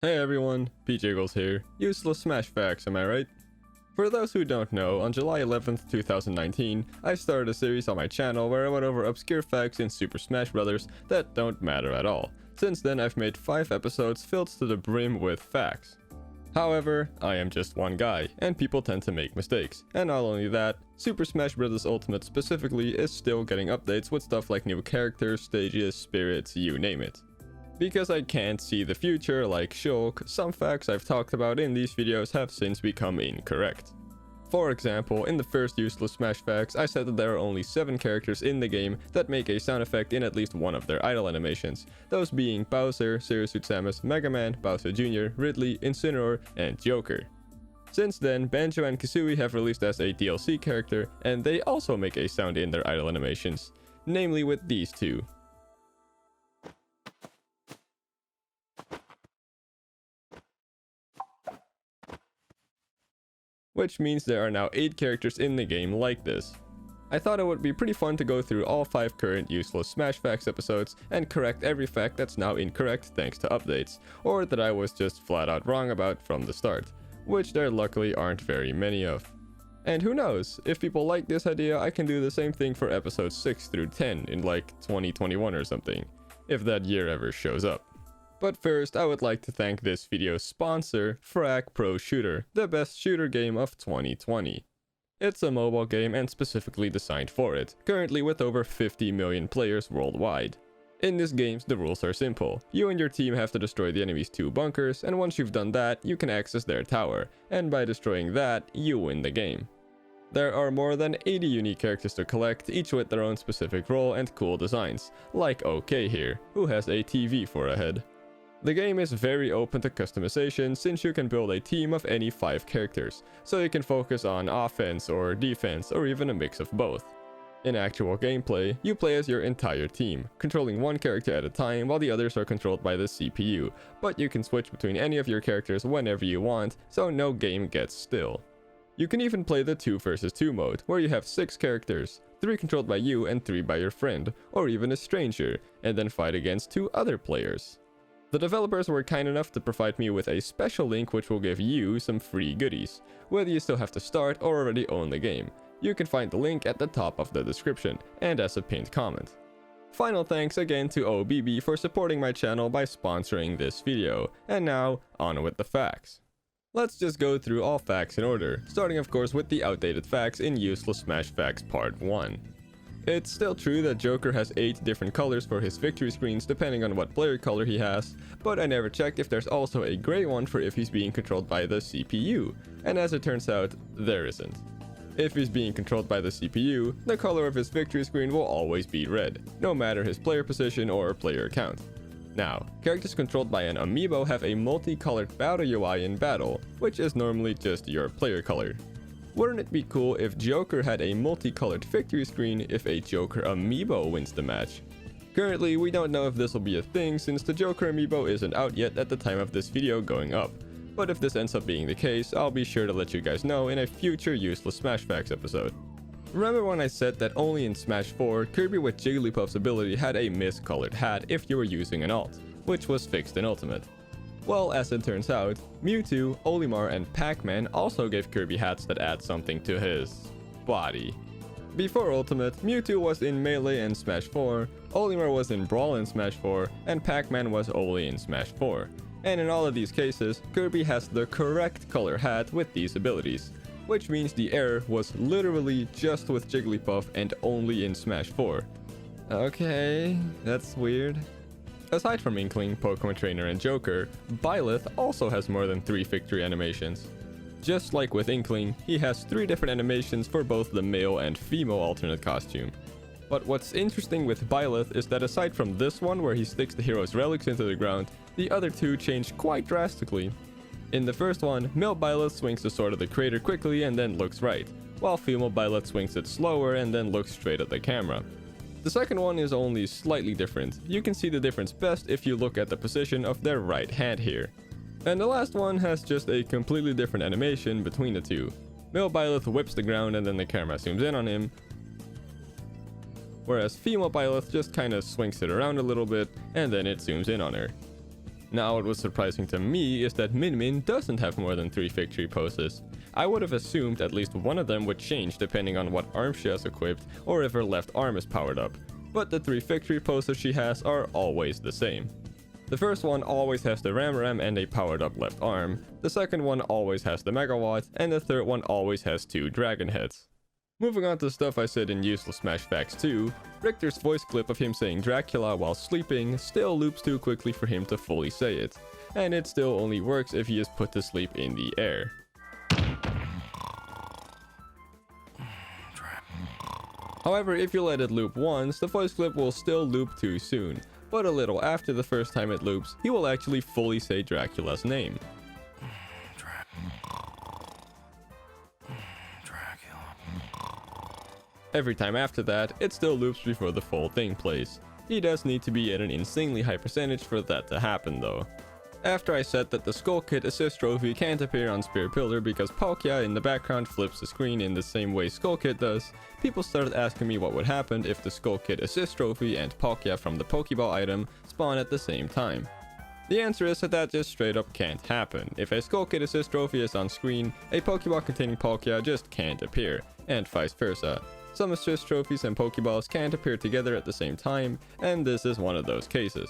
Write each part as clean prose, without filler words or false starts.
Hey everyone, PJGles here. Useless Smash facts, am I right? For those who don't know, on July 11th, 2019, I started a series on my channel where I went over obscure facts in Super Smash Bros. That don't matter at all. Since then, I've made 5 episodes filled to the brim with facts. However, I am just one guy, and people tend to make mistakes. And not only that, Super Smash Bros. Ultimate specifically is still getting updates with stuff like new characters, stages, spirits, you name it. Because I can't see the future like Shulk, some facts I've talked about in these videos have since become incorrect. For example, in the first Useless Smash facts, I said that there are only 7 characters in the game that make a sound effect in at least one of their idle animations, those being Bowser, Serious Samus, Mega Man, Bowser Jr., Ridley, Incineroar, and Joker. Since then, Banjo and Kazooie have released as a DLC character, and they also make a sound in their idle animations, namely with these two. Which means there are now 8 characters in the game like this. I thought it would be pretty fun to go through all 5 current Useless Smash Facts episodes and correct every fact that's now incorrect thanks to updates, or that I was just flat out wrong about from the start, which there luckily aren't very many of. And who knows, if people like this idea, I can do the same thing for episodes 6 through 10 in like 2021 or something, if that year ever shows up. But first, I would like to thank this video's sponsor, Frag Pro Shooter, the best shooter game of 2020. It's a mobile game and specifically designed for it, currently with over 50 million players worldwide. In this game, the rules are simple. You and your team have to destroy the enemy's 2 bunkers, and once you've done that, you can access their tower, and by destroying that, you win the game. There are more than 80 unique characters to collect, each with their own specific role and cool designs, like OK here, who has a TV for a head. The game is very open to customization since you can build a team of any 5 characters, so you can focus on offense or defense or even a mix of both. In actual gameplay, you play as your entire team, controlling one character at a time while the others are controlled by the CPU, but you can switch between any of your characters whenever you want, so no game gets still. You can even play the 2 vs 2 mode, where you have 6 characters, 3 controlled by you and 3 by your friend, or even a stranger, and then fight against 2 other players. The developers were kind enough to provide me with a special link which will give you some free goodies, whether you still have to start or already own the game. You can find the link at the top of the description, and as a pinned comment. Final thanks again to OBB for supporting my channel by sponsoring this video, and now, on with the facts. Let's just go through all facts in order, starting of course with the outdated facts in Useless Smash Facts Part 1. It's still true that Joker has 8 different colors for his victory screens depending on what player color he has, but I never checked if there's also a gray one for if he's being controlled by the CPU, and as it turns out, there isn't. If he's being controlled by the CPU, the color of his victory screen will always be red, no matter his player position or player count. Now, characters controlled by an amiibo have a multicolored battle UI in battle, which is normally just your player color. Wouldn't it be cool if Joker had a multicolored victory screen if a Joker amiibo wins the match? Currently, we don't know if this will be a thing since the Joker amiibo isn't out yet at the time of this video going up, but if this ends up being the case, I'll be sure to let you guys know in a future Useless Smash Facts episode. Remember when I said that only in Smash 4, Kirby with Jigglypuff's ability had a miscolored hat if you were using an alt, which was fixed in Ultimate? Well, as it turns out, Mewtwo, Olimar, and Pac-Man also gave Kirby hats that add something to his body. Before Ultimate, Mewtwo was in Melee in Smash 4, Olimar was in Brawl in Smash 4, and Pac-Man was only in Smash 4. And in all of these cases, Kirby has the correct color hat with these abilities, which means the error was literally just with Jigglypuff and only in Smash 4. Okay, that's weird. Aside from Inkling, Pokemon Trainer, and Joker, Byleth also has more than 3 victory animations. Just like with Inkling, he has 3 different animations for both the male and female alternate costume. But what's interesting with Byleth is that aside from this one where he sticks the hero's relics into the ground, the other 2 change quite drastically. In the first one, male Byleth swings the sword at the creator quickly and then looks right, while female Byleth swings it slower and then looks straight at the camera. The second one is only slightly different. You can see the difference best if you look at the position of their right hand here. And the last one has just a completely different animation between the 2. Male Byleth whips the ground and then the camera zooms in on him, whereas female Byleth just kinda swings it around a little bit and then it zooms in on her. Now, what was surprising to me is that Min Min doesn't have more than 3 victory poses. I would have assumed at least one of them would change depending on what arm she has equipped or if her left arm is powered up, but the 3 victory poses she has are always the same. The first one always has the Ram Ram and a powered up left arm, the second one always has the Megawatt, and the third one always has 2 dragon heads. Moving on to stuff I said in Useless Smash Facts 2, Richter's voice clip of him saying Dracula while sleeping still loops too quickly for him to fully say it, and it still only works if he is put to sleep in the air. However, if you let it loop once, the voice clip will still loop too soon, but a little after the first time it loops, he will actually fully say Dracula's name. Every time after that, it still loops before the full thing plays. He does need to be at an insanely high percentage for that to happen though. After I said that the Skull Kid assist trophy can't appear on Spear Pillar because Palkia in the background flips the screen in the same way Skull Kid does, people started asking me what would happen if the Skull Kid assist trophy and Palkia from the Pokeball item spawn at the same time. The answer is that just straight up can't happen. If a Skull Kid assist trophy is on screen, a Pokeball containing Palkia just can't appear, and vice versa. Some assist trophies and Pokeballs can't appear together at the same time, and this is one of those cases.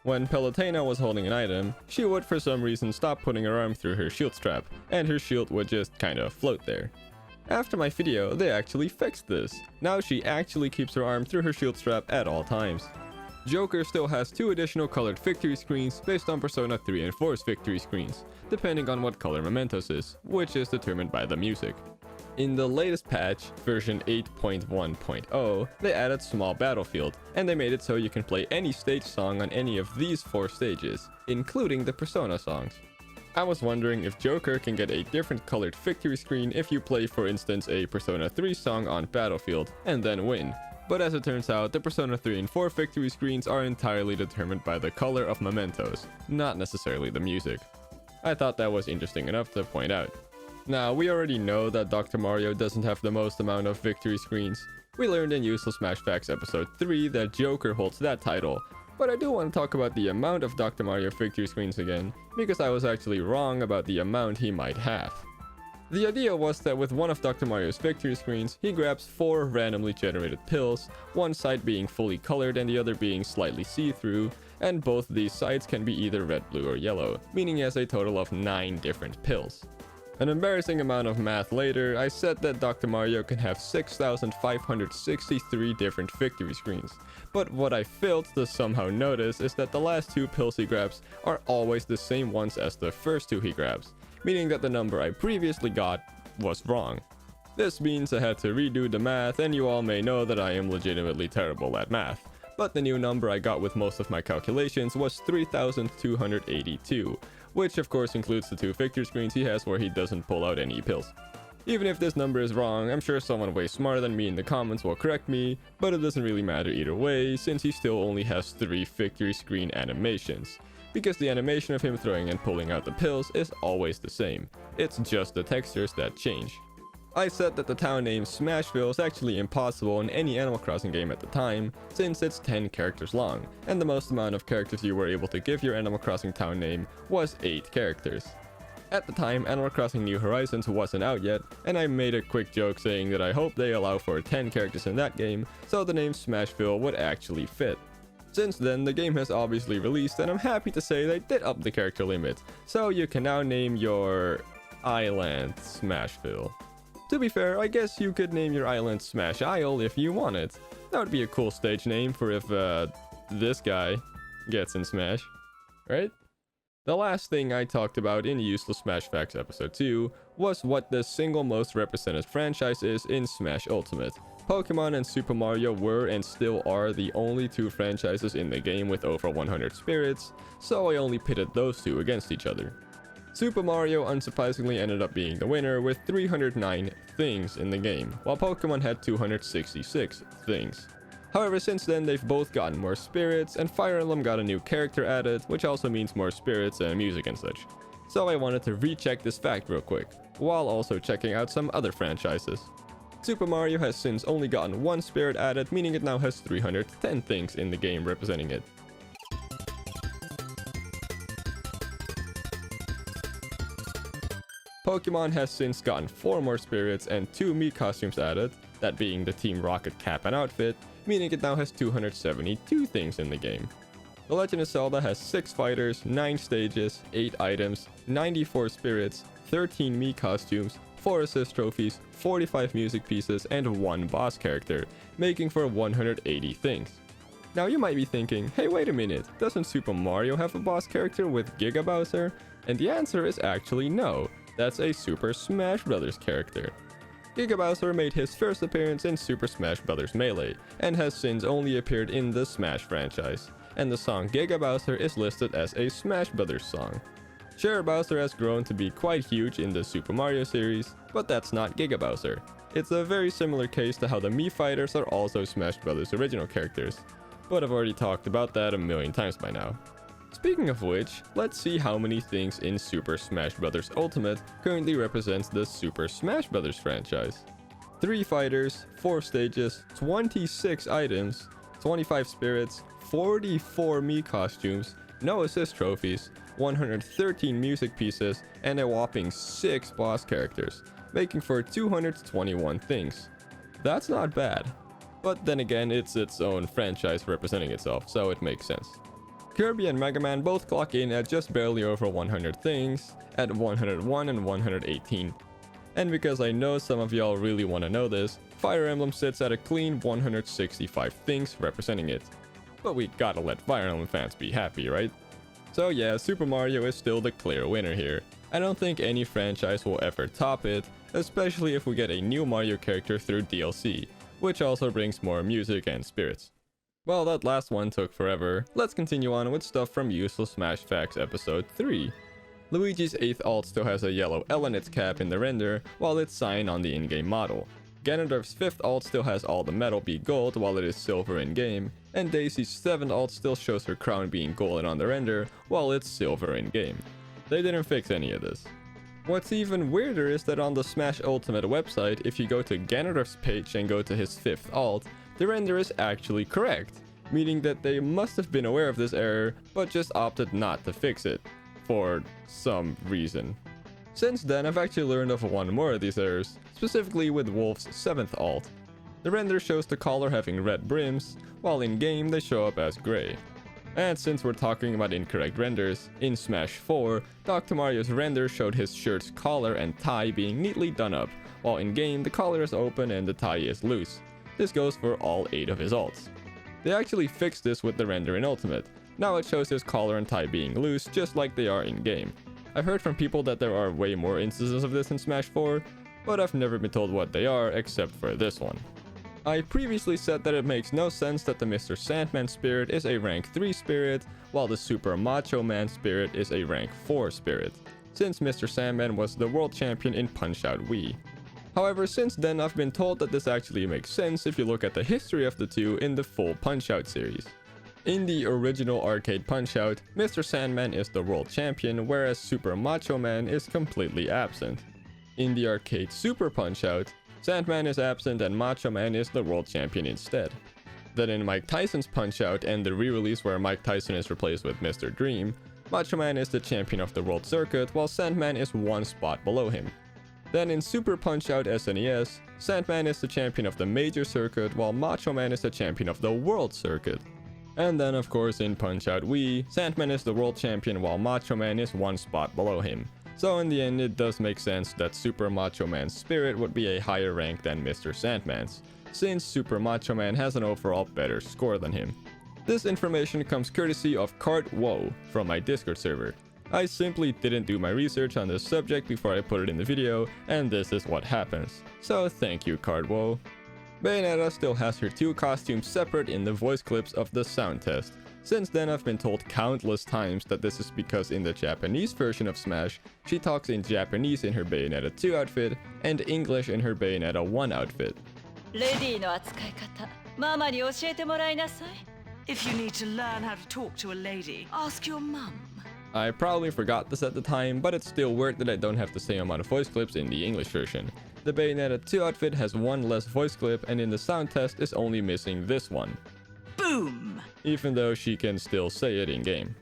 When Palutena was holding an item, she would for some reason stop putting her arm through her shield strap, and her shield would just kinda float there. After my video, they actually fixed this. Now she actually keeps her arm through her shield strap at all times. Joker still has 2 additional colored victory screens based on Persona 3 and 4's victory screens, depending on what color Mementos is, which is determined by the music. In the latest patch, version 8.1.0, they added Small Battlefield, and they made it so you can play any stage song on any of these 4 stages, including the Persona songs. I was wondering if Joker can get a different colored victory screen if you play, for instance, a Persona 3 song on Battlefield, and then win. But as it turns out, the Persona 3 and 4 victory screens are entirely determined by the color of Mementos, not necessarily the music. I thought that was interesting enough to point out. Now, we already know that Dr. Mario doesn't have the most amount of victory screens. We learned in Useless Smash Facts episode 3 that Joker holds that title, but I do want to talk about the amount of Dr. Mario victory screens again, because I was actually wrong about the amount he might have. The idea was that with one of Dr. Mario's victory screens, he grabs 4 randomly generated pills, one side being fully colored and the other being slightly see-through, and both these sides can be either red, blue, or yellow, meaning he has a total of 9 different pills. An embarrassing amount of math later, I said that Dr. Mario can have 6,563 different victory screens, but what I failed to somehow notice is that the last 2 pills he grabs are always the same ones as the first 2 he grabs, meaning that the number I previously got was wrong. This means I had to redo the math, and you all may know that I am legitimately terrible at math, but the new number I got with most of my calculations was 3,282. Which of course includes the 2 victory screens he has where he doesn't pull out any pills. Even if this number is wrong, I'm sure someone way smarter than me in the comments will correct me, but it doesn't really matter either way since he still only has 3 victory screen animations. Because the animation of him throwing and pulling out the pills is always the same, it's just the textures that change. I said that the town name Smashville is actually impossible in any Animal Crossing game at the time, since it's 10 characters long, and the most amount of characters you were able to give your Animal Crossing town name was 8 characters. At the time, Animal Crossing New Horizons wasn't out yet, and I made a quick joke saying that I hope they allow for 10 characters in that game, so the name Smashville would actually fit. Since then, the game has obviously released, and I'm happy to say they did up the character limit, so you can now name your island Smashville. To be fair, I guess you could name your island Smash Isle if you wanted. That would be a cool stage name for if this guy gets in Smash, right? The last thing I talked about in Useless Smash Facts episode 2 was what the single most represented franchise is in Smash Ultimate. Pokemon and Super Mario were and still are the only 2 franchises in the game with over 100 spirits, so I only pitted those 2 against each other. Super Mario unsurprisingly ended up being the winner with 309 things in the game, while Pokemon had 266 things. However, since then they've both gotten more spirits, and Fire Emblem got a new character added, which also means more spirits and music and such. So I wanted to recheck this fact real quick, while also checking out some other franchises. Super Mario has since only gotten 1 spirit added, meaning it now has 310 things in the game representing it. Pokemon has since gotten 4 more spirits and 2 Mii costumes added, that being the Team Rocket cap and outfit, meaning it now has 272 things in the game. The Legend of Zelda has 6 fighters, 9 stages, 8 items, 94 spirits, 13 Mii costumes, 4 assist trophies, 45 music pieces, and 1 boss character, making for 180 things. Now you might be thinking, hey wait a minute, doesn't Super Mario have a boss character with Giga Bowser? And the answer is actually no, that's a Super Smash Bros. Character. Giga Bowser made his first appearance in Super Smash Bros. Melee, and has since only appeared in the Smash franchise, and the song Giga Bowser is listed as a Smash Bros. Song. Sure, Bowser has grown to be quite huge in the Super Mario series, but that's not Giga Bowser. It's a very similar case to how the Mii Fighters are also Smash Bros. Original characters, but I've already talked about that a million times by now. Speaking of which, let's see how many things in Super Smash Bros. Ultimate currently represents the Super Smash Bros. Franchise. 3 fighters, 4 stages, 26 items, 25 spirits, 44 Mii costumes, no assist trophies, 113 music pieces, and a whopping 6 boss characters, making for 221 things. That's not bad. But then again, it's its own franchise representing itself, so it makes sense. Kirby and Mega Man both clock in at just barely over 100 things, at 101 and 118. And because I know some of y'all really want to know this, Fire Emblem sits at a clean 165 things representing it. But we gotta let Fire Emblem fans be happy, right? So yeah, Super Mario is still the clear winner here. I don't think any franchise will ever top it, especially if we get a new Mario character through DLC, which also brings more music and spirits. Well, that last one took forever. Let's continue on with stuff from Useless Smash Facts Episode 3. Luigi's 8th alt still has a yellow L in its cap in the render, while it's cyan on the in-game model. Ganondorf's 5th alt still has all the metal be gold while it is silver in-game, and Daisy's 7th alt still shows her crown being golden on the render, while it's silver in-game. They didn't fix any of this. What's even weirder is that on the Smash Ultimate website, if you go to Ganondorf's page and go to his 5th alt, the render is actually correct, meaning that they must have been aware of this error, but just opted not to fix it, for some reason. Since then, I've actually learned of one more of these errors, specifically with Wolf's 7th alt. The render shows the collar having red brims, while in-game they show up as gray. And since we're talking about incorrect renders, in Smash 4, Dr. Mario's render showed his shirt's collar and tie being neatly done up, while in-game the collar is open and the tie is loose. This goes for all 8 of his alts. They actually fixed this with the render in Ultimate. Now it shows his collar and tie being loose just like they are in-game. I've heard from people that there are way more instances of this in Smash 4, but I've never been told what they are except for this one. I previously said that it makes no sense that the Mr. Sandman spirit is a rank 3 spirit, while the Super Macho Man spirit is a rank 4 spirit, since Mr. Sandman was the world champion in Punch-Out Wii. However, since then I've been told that this actually makes sense if you look at the history of the two in the full Punch-Out series. In the original arcade Punch-Out, Mr. Sandman is the world champion, whereas Super Macho Man is completely absent. In the arcade Super Punch-Out, Sandman is absent and Macho Man is the world champion instead. Then in Mike Tyson's Punch-Out and the re-release where Mike Tyson is replaced with Mr. Dream, Macho Man is the champion of the world circuit while Sandman is one spot below him. Then in Super Punch-Out SNES, Sandman is the champion of the major circuit while Macho Man is the champion of the world circuit. And then of course in Punch-Out Wii, Sandman is the world champion while Macho Man is one spot below him. So in the end it does make sense that Super Macho Man's spirit would be a higher rank than Mr. Sandman's, since Super Macho Man has an overall better score than him. This information comes courtesy of CartWow from my Discord server. I simply didn't do my research on this subject before I put it in the video, and this is what happens. So thank you, CartWow. Bayonetta still has her 2 costumes separate in the voice clips of the sound test. Since then I've been told countless times that this is because in the Japanese version of Smash, she talks in Japanese in her Bayonetta 2 outfit and English in her Bayonetta 1 outfit. Lady no atsukai kata, mama ni oshiete morai nasai. If you need to learn how to talk to a lady, ask your mum. I probably forgot this at the time, but it's still weird that I don't have the same amount of voice clips in the English version. The Bayonetta 2 outfit has 1 less voice clip and in the sound test is only missing this one. Boom! Even though she can still say it in game.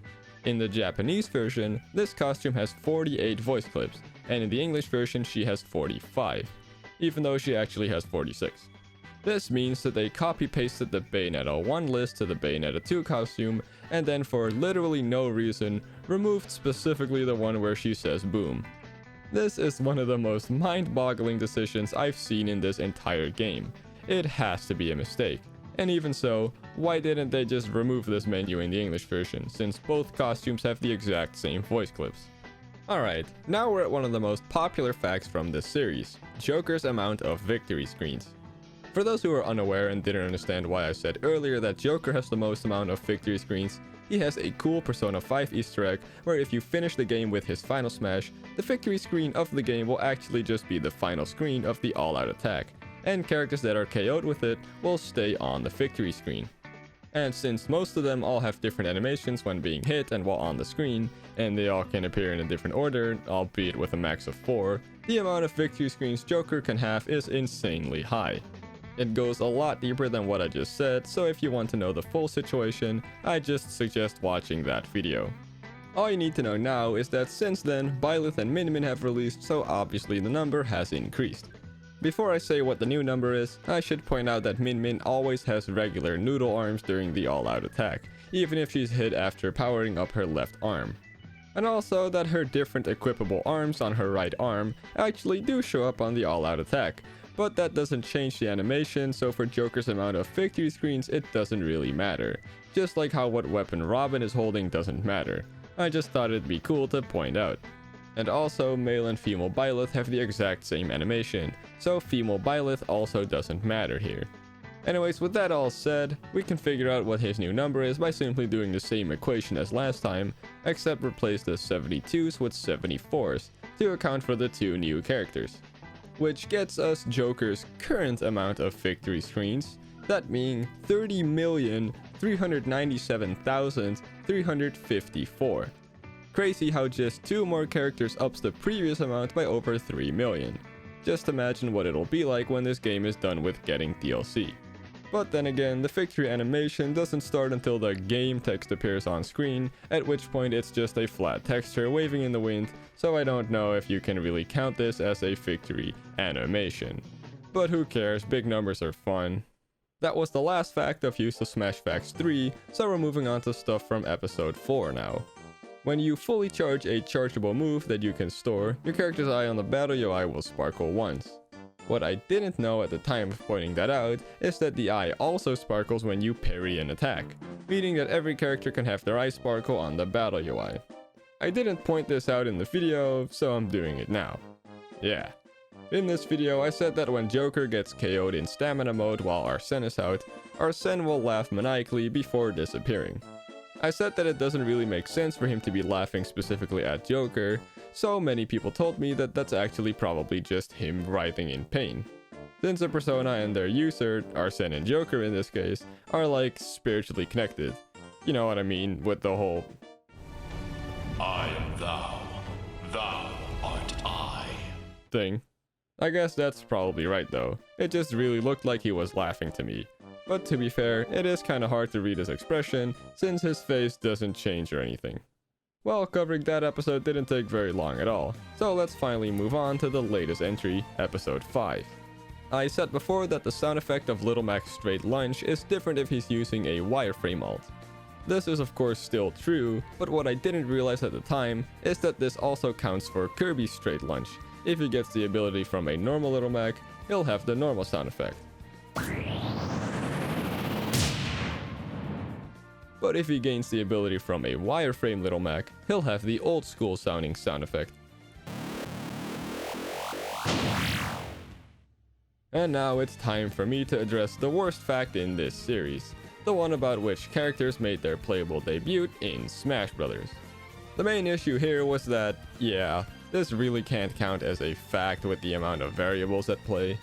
In the Japanese version, this costume has 48 voice clips, and in the English version she has 45, even though she actually has 46. This means that they copy-pasted the Bayonetta 1 list to the Bayonetta 2 costume, and then for literally no reason, removed specifically the one where she says boom. This is one of the most mind-boggling decisions I've seen in this entire game. It has to be a mistake. And even so, why didn't they just remove this menu in the English version, since both costumes have the exact same voice clips? Alright, now we're at one of the most popular facts from this series, Joker's amount of victory screens. For those who are unaware and didn't understand why I said earlier that Joker has the most amount of victory screens, he has a cool Persona 5 Easter egg where if you finish the game with his final smash, the victory screen of the game will actually just be the final screen of the all-out attack, and characters that are KO'd with it will stay on the victory screen. And since most of them all have different animations when being hit and while on the screen, and they all can appear in a different order, albeit with a max of 4, the amount of victory screens Joker can have is insanely high. It goes a lot deeper than what I just said, so if you want to know the full situation, I just suggest watching that video. All you need to know now is that since then, Byleth and Min Min have released, so obviously the number has increased. Before I say what the new number is, I should point out that Min Min always has regular noodle arms during the all-out attack, even if she's hit after powering up her left arm. And also that her different equipable arms on her right arm actually do show up on the all-out attack, but that doesn't change the animation, so for Joker's amount of victory screens it doesn't really matter. Just like how what weapon Robin is holding doesn't matter. I just thought it'd be cool to point out. And also, male and female Byleth have the exact same animation, so female Byleth also doesn't matter here. Anyways, with that all said, we can figure out what his new number is by simply doing the same equation as last time, except replace the 72s with 74s to account for the two new characters. Which gets us Joker's current amount of victory screens, that being 30,397,354. Crazy how just 2 more characters ups the previous amount by over 3 million. Just imagine what it'll be like when this game is done with getting DLC. But then again, the victory animation doesn't start until the game text appears on screen, at which point it's just a flat texture waving in the wind, so I don't know if you can really count this as a victory animation. But who cares, big numbers are fun. That was the last fact of Useless Smash Facts 3, so we're moving on to stuff from episode 4 now. When you fully charge a chargeable move that you can store, your character's eye on the battle UI will sparkle once. What I didn't know at the time of pointing that out is that the eye also sparkles when you parry an attack, meaning that every character can have their eye sparkle on the battle UI. I didn't point this out in the video, so I'm doing it now. Yeah. In this video, I said that when Joker gets KO'd in stamina mode while Arsene is out, Arsene will laugh maniacally before disappearing. I said that it doesn't really make sense for him to be laughing specifically at Joker, so many people told me that that's actually probably just him writhing in pain. Since a persona and their user, Arsene and Joker in this case, are like spiritually connected. You know what I mean with the whole I am thou art I thing. I guess that's probably right though. It just really looked like he was laughing to me. But to be fair, it is kinda hard to read his expression, since his face doesn't change or anything. Well, covering that episode didn't take very long at all, so let's finally move on to the latest entry, episode 5. I said before that the sound effect of Little Mac's straight lunge is different if he's using a wireframe alt. This is of course still true, but what I didn't realize at the time is that this also counts for Kirby's straight lunge. If he gets the ability from a normal Little Mac, he'll have the normal sound effect. But if he gains the ability from a wireframe Little Mac, he'll have the old school sounding sound effect. And now it's time for me to address the worst fact in this series, the one about which characters made their playable debut in Smash Bros. The main issue here was that, yeah, this really can't count as a fact with the amount of variables at play.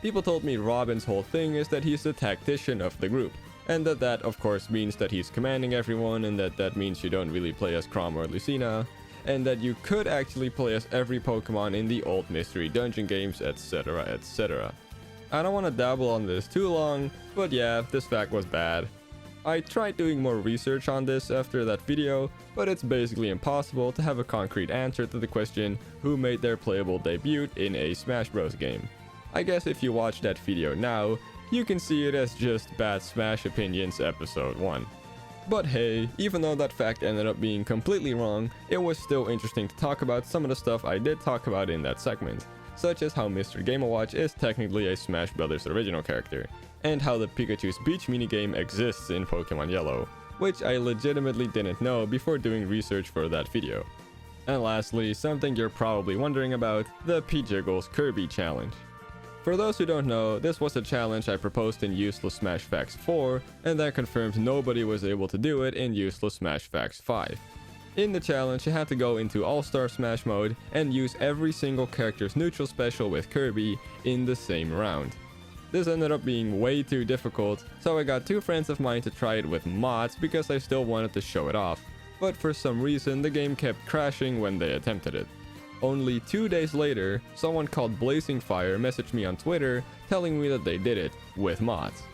People told me Robin's whole thing is that he's the tactician of the group, and that of course means that he's commanding everyone, and that means you don't really play as Chrom or Lucina, and that you could actually play as every Pokemon in the old Mystery Dungeon games, etc, etc. I don't want to dabble on this too long, but yeah, this fact was bad. I tried doing more research on this after that video, but it's basically impossible to have a concrete answer to the question who made their playable debut in a Smash Bros game. I guess if you watch that video now, you can see it as just Bad Smash Opinions Episode 1. But hey, even though that fact ended up being completely wrong, it was still interesting to talk about some of the stuff I did talk about in that segment, such as how Mr. Game & Watch is technically a Smash Bros. Original character, and how the Pikachu's Beach minigame exists in Pokemon Yellow, which I legitimately didn't know before doing research for that video. And lastly, something you're probably wondering about, the P-Jiggles Kirby Challenge. For those who don't know, this was a challenge I proposed in Useless Smash Facts 4, and then confirmed nobody was able to do it in Useless Smash Facts 5. In the challenge, you had to go into All-Star Smash mode and use every single character's neutral special with Kirby in the same round. This ended up being way too difficult, so I got 2 friends of mine to try it with mods because I still wanted to show it off, but for some reason the game kept crashing when they attempted it. Only 2 days later, someone called Blazing Fire messaged me on Twitter telling me that they did it, with mods.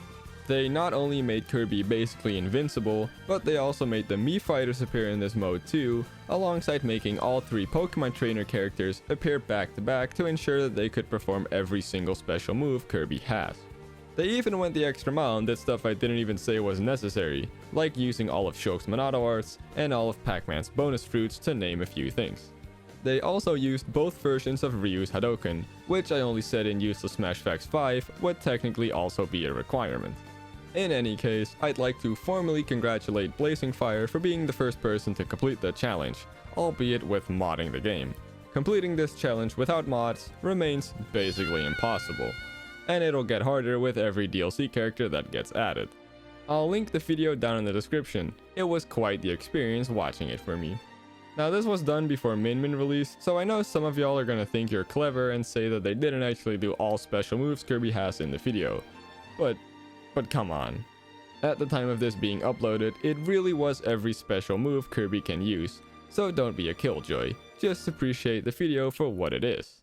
They not only made Kirby basically invincible, but they also made the Mii Fighters appear in this mode too, alongside making all 3 Pokemon Trainer characters appear back to back to ensure that they could perform every single special move Kirby has. They even went the extra mile and did stuff I didn't even say was necessary, like using all of Shulk's Monado arts and all of Pac-Man's bonus fruits to name a few things. They also used both versions of Ryu's Hadoken, which I only said in Useless Smash Facts 5 would technically also be a requirement. In any case, I'd like to formally congratulate Blazing Fire for being the first person to complete the challenge, albeit with modding the game. Completing this challenge without mods remains basically impossible, and it'll get harder with every DLC character that gets added. I'll link the video down in the description. It was quite the experience watching it for me. Now this was done before Min Min released, so I know some of y'all are gonna think you're clever and say that they didn't actually do all special moves Kirby has in the video. But come on. At the time of this being uploaded, it really was every special move Kirby can use, so don't be a killjoy, just appreciate the video for what it is.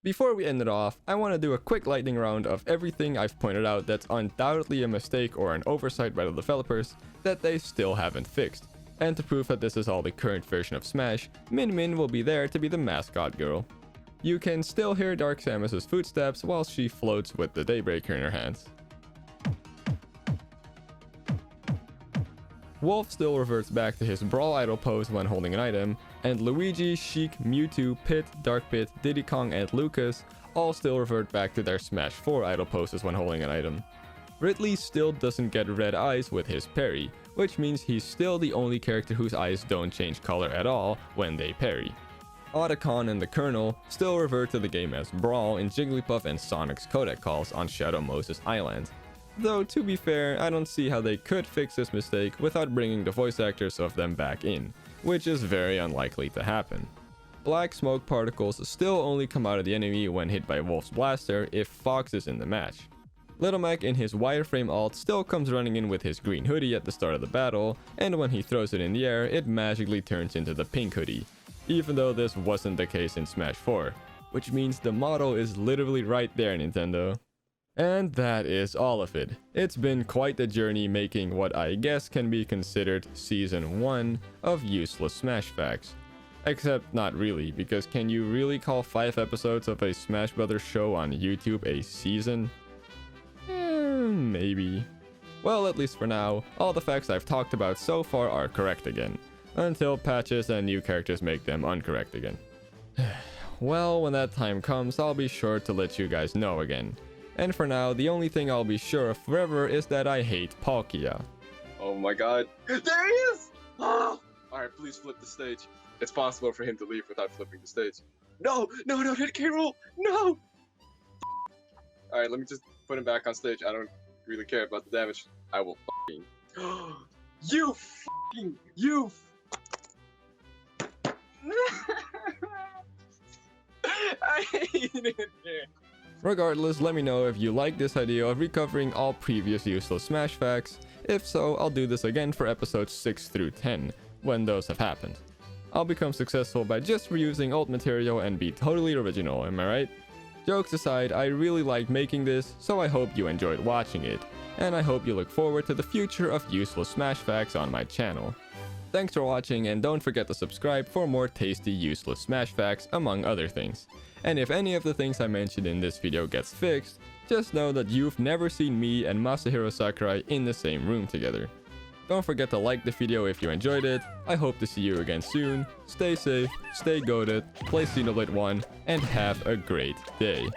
Before we end it off, I want to do a quick lightning round of everything I've pointed out that's undoubtedly a mistake or an oversight by the developers that they still haven't fixed. And to prove that this is all the current version of Smash, Min Min will be there to be the mascot girl. You can still hear Dark Samus's footsteps while she floats with the Daybreaker in her hands. Wolf still reverts back to his Brawl Idol pose when holding an item, and Luigi, Sheik, Mewtwo, Pit, Dark Pit, Diddy Kong, and Lucas all still revert back to their Smash 4 idol poses when holding an item. Ridley still doesn't get red eyes with his parry, which means he's still the only character whose eyes don't change color at all when they parry. Otacon and the Colonel still revert to the game as Brawl in Jigglypuff and Sonic's codec calls on Shadow Moses Island. Though to be fair, I don't see how they could fix this mistake without bringing the voice actors of them back in, which is very unlikely to happen. Black smoke particles still only come out of the enemy when hit by Wolf's blaster if Fox is in the match. Little Mac in his wireframe ult still comes running in with his green hoodie at the start of the battle, and when he throws it in the air, it magically turns into the pink hoodie, even though this wasn't the case in Smash 4, which means the model is literally right there, Nintendo. And that is all of it. It's been quite the journey making what I guess can be considered Season 1 of Useless Smash Facts. Except not really, because can you really call 5 episodes of a Smash Brothers show on YouTube a season? Maybe. Well, at least for now, all the facts I've talked about so far are correct again, until patches and new characters make them incorrect again. Well, when that time comes, I'll be sure to let you guys know again. And for now, the only thing I'll be sure of forever is that I hate Palkia. Oh my god. There he is! Oh! Alright, please flip the stage. It's possible for him to leave without flipping the stage. No! No, no, hit K. Rool! No! Alright, let me just put him back on stage. I don't really care about the damage. I will fucking... You fucking... You... I hate it here. Regardless, let me know if you like this idea of recovering all previous Useless Smash Facts. If so, I'll do this again for episodes 6 through 10, when those have happened. I'll become successful by just reusing old material and be totally original, am I right? Jokes aside, I really liked making this, so I hope you enjoyed watching it. and I hope you look forward to the future of useless Smash facts on my channel. Thanks for watching, and don't forget to subscribe for more tasty useless Smash facts, among other things. And if any of the things I mentioned in this video gets fixed, just know that you've never seen me and Masahiro Sakurai in the same room together. Don't forget to like the video if you enjoyed it. I hope to see you again soon. Stay safe, stay goated, play Xenoblade 1, and have a great day.